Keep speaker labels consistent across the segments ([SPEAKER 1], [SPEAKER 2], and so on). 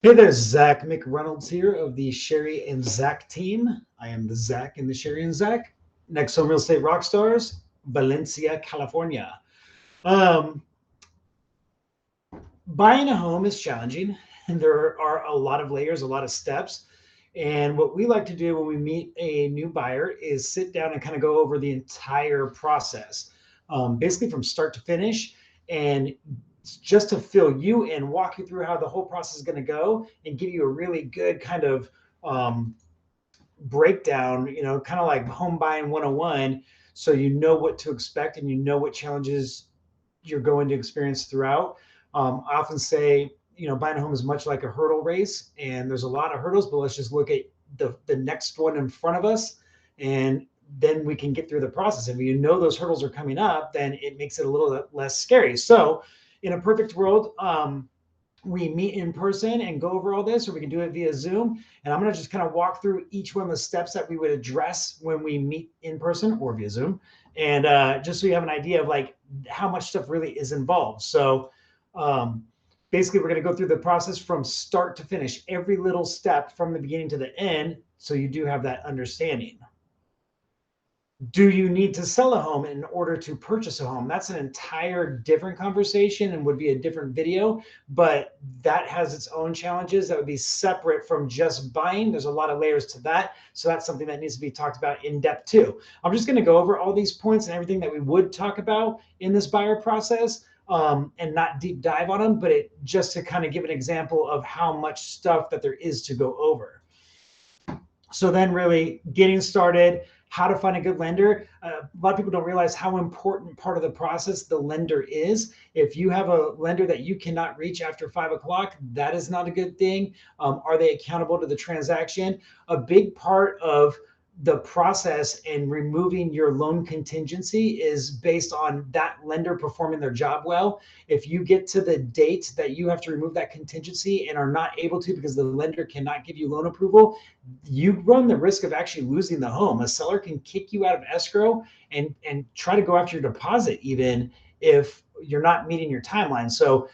[SPEAKER 1] Hey there, Zach McReynolds here of the Cherrie and Zach team. I am the Zach in the Cherrie and Zach. NextHome Real Estate Rockstars, Valencia, California. Um, Buying a home is challenging, and there are a lot of layers, a lot of steps. And what we like to do when we meet a new buyer is sit down and kind of go over the entire process, basically from start to finish, and just to fill you in, walk you through how the whole process is going to go, and give you a really good kind of um, breakdown, kind of like home buying 101, so you know what to expect and you know what challenges you're going to experience throughout. I often say, buying a home is much like a hurdle race, and there's a lot of hurdles, but let's just look at the next one in front of us, and then we can get through the process. If you know those hurdles are coming up, then it makes it a little bit less scary. So, in a perfect world, we meet in person and go over all this, or we can do it via Zoom. And I'm going to just kind of walk through each one of the steps that we would address when we meet in person or via Zoom. And just so you have an idea of like how much stuff really is involved. So um, basically, we're going to go through the process from start to finish, every little step from the beginning to the end. So you do have that understanding. Do you need to sell a home in order to purchase a home? That's an entire different conversation and would be a different video, but that has its own challenges that would be separate from just buying. There's a lot of layers to that. So that's something that needs to be talked about in depth too. I'm just going to go over all these points and everything that we would talk about in this buyer process, and not deep dive on them, but just to kind of give an example of how much stuff that there is to go over. So then really getting started, how to find a good lender. A lot of people don't realize how important part of the process the lender is. If you have a lender that you cannot reach after 5 o'clock, that is not a good thing. Are they accountable to the transaction? A big part of the process and removing your loan contingency is based on that lender performing their job well. If you get to the date that you have to remove that contingency and are not able to because the lender cannot give you loan approval, you run the risk of actually losing the home. A seller can kick you out of escrow and try to go after your deposit even if you're not meeting your timeline. So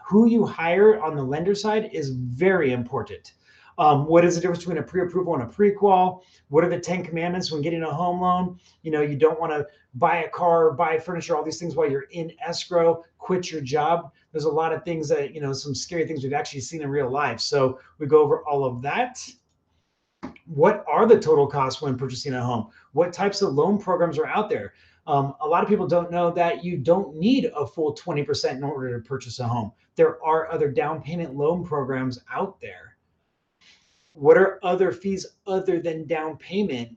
[SPEAKER 1] who you hire on the lender side is very important. What is the difference between a pre-approval and a prequal? What are the 10 commandments when getting a home loan? You don't want to buy a car, buy furniture, all these things while you're in escrow, quit your job. There's a lot of things that, some scary things we've actually seen in real life. So we go over all of that. What are the total costs when purchasing a home? What types of loan programs are out there? A lot of people don't know that you don't need a full 20% in order to purchase a home. There are other down payment loan programs out there. What are other fees other than down payment?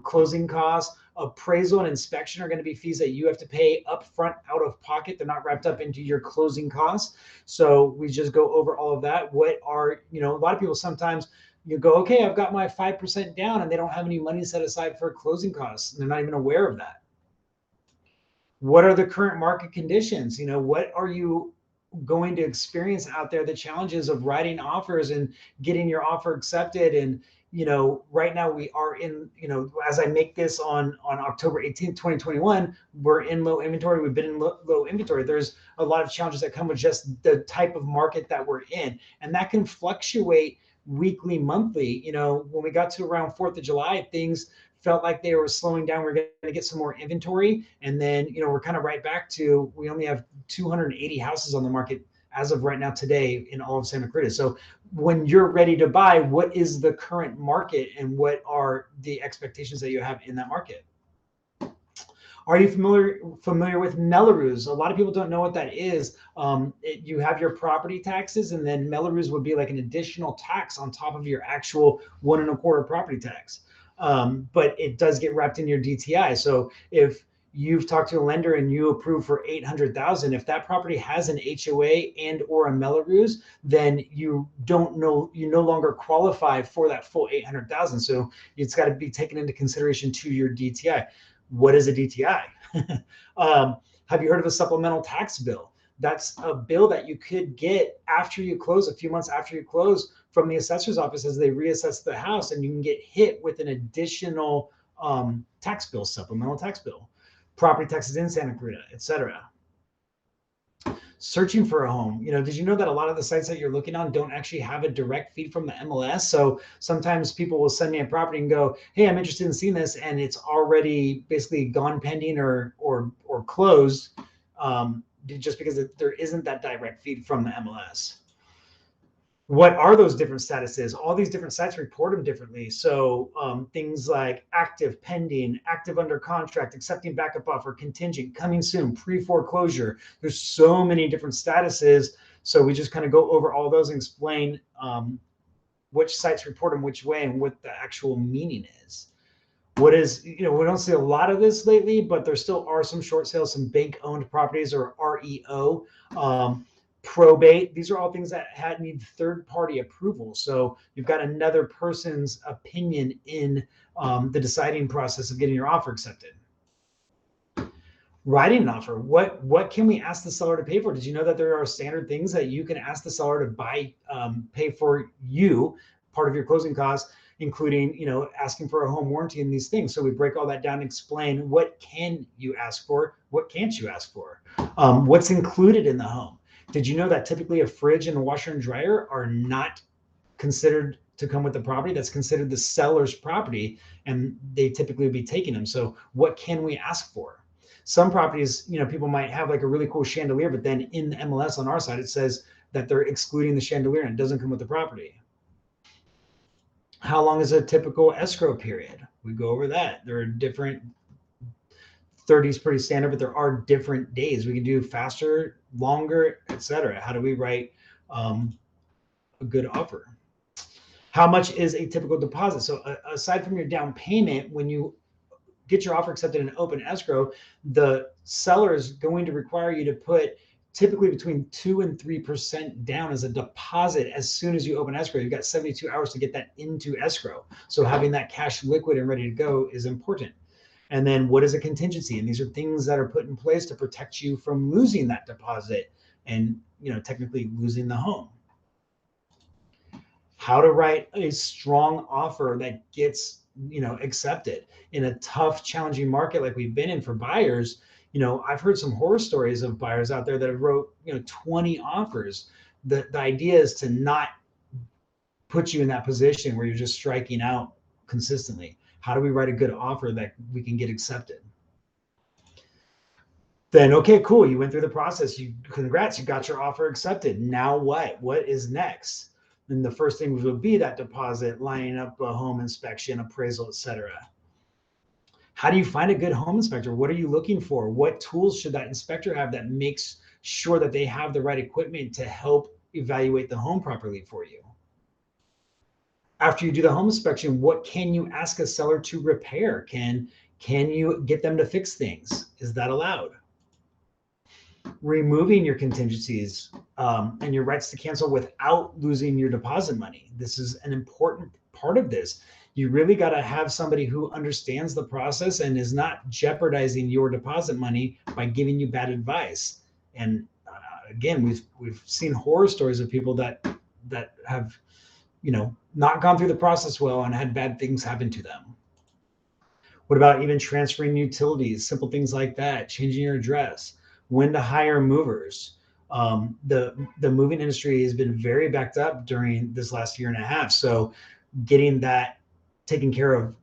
[SPEAKER 1] Closing costs, appraisal, and inspection are going to be fees that you have to pay upfront out of pocket. They're not wrapped up into your closing costs. So we just go over all of that. What are, a lot of people sometimes you go, okay, I've got my 5% down and they don't have any money set aside for closing costs. And they're not even aware of that. What are the current market conditions? What are you going to experience out there, the challenges of writing offers and getting your offer accepted. And right now we are in, as I make this on October 18th 2021, we're in low inventory. We've been in low inventory. There's a lot of challenges that come with just the type of market that we're in, and that can fluctuate weekly, monthly. When we got to around 4th of July, things felt like they were slowing down. We're going to get some more inventory. And then, we're kind of right back to, we only have 280 houses on the market as of right now today in all of Santa Cruz. So when you're ready to buy, what is the current market and what are the expectations that you have in that market? Are you familiar with MelloRoos? A lot of people don't know what that is. You have your property taxes, and then MelloRoos would be like an additional tax on top of your actual 1.25 property tax. But it does get wrapped in your DTI. So if you've talked to a lender and you approve for 800,000, if that property has an HOA and or a MelloRoos, then you no longer qualify for that full 800,000. So it's got to be taken into consideration to your DTI. What is a DTI? Have you heard of a supplemental tax bill? That's a bill that you could get after you close, a few months after you close, from the assessor's office as they reassess the house, and you can get hit with an additional tax bill, supplemental tax bill, property taxes in Santa Cruz, etc. Searching for a home. Did you know that a lot of the sites that you're looking on don't actually have a direct feed from the MLS? So sometimes people will send me a property and go, "Hey, I'm interested in seeing this," and it's already basically gone pending or closed, just because there isn't that direct feed from the MLS. What are those different statuses? All these different sites report them differently. So things like active, pending, active under contract, accepting backup offer, contingent, coming soon, pre-foreclosure. There's so many different statuses. So we just kind of go over all those and explain which sites report them which way and what the actual meaning is. We don't see a lot of this lately, but there still are some short sales, some bank-owned properties or REO. Probate. These are all things that need third-party approval. So you've got another person's opinion in the deciding process of getting your offer accepted. Writing an offer. What can we ask the seller to pay for? Did you know that there are standard things that you can ask the seller to pay for you, part of your closing costs, including asking for a home warranty and these things. So we break all that down and explain what can you ask for, what can't you ask for, what's included in the home. Did you know that typically a fridge and a washer and dryer are not considered to come with the property? That's considered the seller's property, and they typically would be taking them. So what can we ask for? Some properties, people might have like a really cool chandelier, but then in the MLS on our side, it says that they're excluding the chandelier and it doesn't come with the property. How long is a typical escrow period? We go over that. There are different 30 is pretty standard, but there are different days. We can do faster, longer, etc. How do we write a good offer? How much is a typical deposit? So aside from your down payment, when you get your offer accepted in open escrow, the seller is going to require you to put typically between 2 and 3% down as a deposit as soon as you open escrow. You've got 72 hours to get that into escrow. So having that cash liquid and ready to go is important. And then what is a contingency? And these are things that are put in place to protect you from losing that deposit and, technically losing the home. How to write a strong offer that gets, accepted in a tough, challenging market like we've been in for buyers. I've heard some horror stories of buyers out there that have wrote, 20 offers. The idea is to not put you in that position where you're just striking out consistently. How do we write a good offer that we can get accepted? Then, okay, cool. You went through the process. Congrats, you got your offer accepted. Now what? What is next? And the first thing would be that deposit, lining up a home inspection, appraisal, etc. How do you find a good home inspector? What are you looking for? What tools should that inspector have that makes sure that they have the right equipment to help evaluate the home properly for you? After you do the home inspection, what can you ask a seller to repair? Can you get them to fix things? Is that allowed? Removing your contingencies and your rights to cancel without losing your deposit money. This is an important part of this. You really got to have somebody who understands the process and is not jeopardizing your deposit money by giving you bad advice. And again, we've seen horror stories of people that have not gone through the process well and had bad things happen to them. What about even transferring utilities, simple things like that, changing your address, when to hire movers? The moving industry has been very backed up during this last year and a half. So getting that taken care of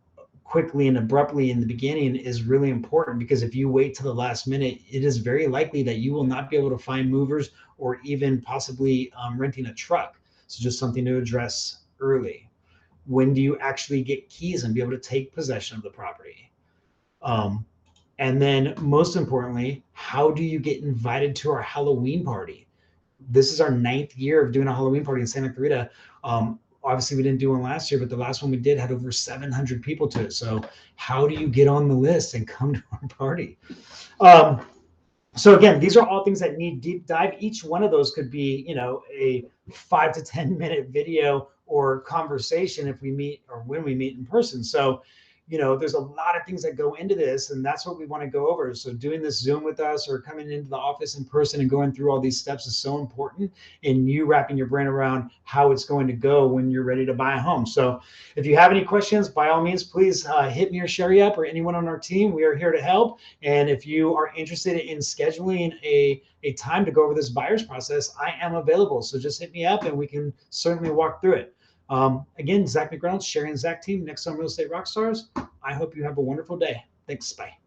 [SPEAKER 1] quickly and abruptly in the beginning is really important, because if you wait to the last minute, it is very likely that you will not be able to find movers or even possibly renting a truck. So just something to address early. When do you actually get keys and be able to take possession of the property? And then most importantly, how do you get invited to our Halloween party? This is our 9th year of doing a Halloween party in Santa Clarita. Obviously we didn't do one last year, but the last one we did had over 700 people to it. So how do you get on the list and come to our party? So again, these are all things that need deep dive. Each one of those could be, a 5 to 10 minute video or conversation if we meet or when we meet in person. So, there's a lot of things that go into this, and that's what we want to go over. So doing this Zoom with us or coming into the office in person and going through all these steps is so important, and you wrapping your brain around how it's going to go when you're ready to buy a home. So if you have any questions, by all means, please hit me or Cherrie up or anyone on our team. We are here to help. And if you are interested in scheduling a time to go over this buyer's process, I am available. So just hit me up and we can certainly walk through it. Again, Zach McReynolds, Cherrie and Zach team, NextHome Real Estate Rockstars. I hope you have a wonderful day. Thanks. Bye.